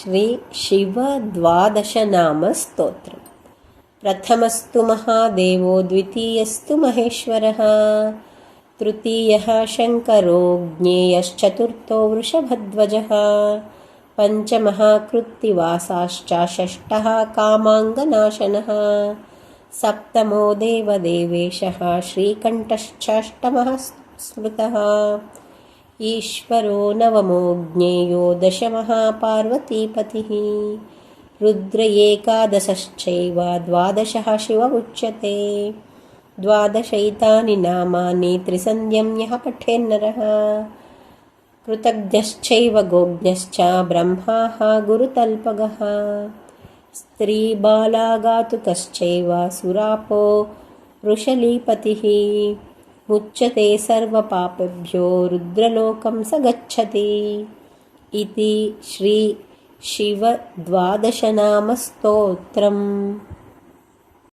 श्री शिव द्वादशनामस्तोत्रम्। प्रथमस्तु महादेवो, द्वितीयस्तु महेश्वरः, तृतीयः शङ्करो ज्ञेयश्चतुर्थो वृषभध्वजः, पञ्चमः कृत्तिवासाश्च, षष्ठः कामाङ्गनाशनः, सप्तमो देवदेवेशः श्रीकण्ठश्चाष्टमः स्मृतः, ईश्वरो नवमो ज्ञेयो, दशमः पार्वतीपतिः, रुद्र एकादशश्चैव, द्वादशः शिव उच्यते। द्वादशैतानि नामानि त्रिसन्ध्यं यः पठेन्नरः, कृतज्ञश्चैव गोज्ञश्च ब्रह्माः गुरुतल्पगः, स्त्रीबालाघातुकश्चैव सुरापो वृषलीपतिः, मुच्यते सर्वपापेभ्यो रुद्रलोकं स गच्छति। इति श्री शिव द्वादशनामस्तोत्रम्।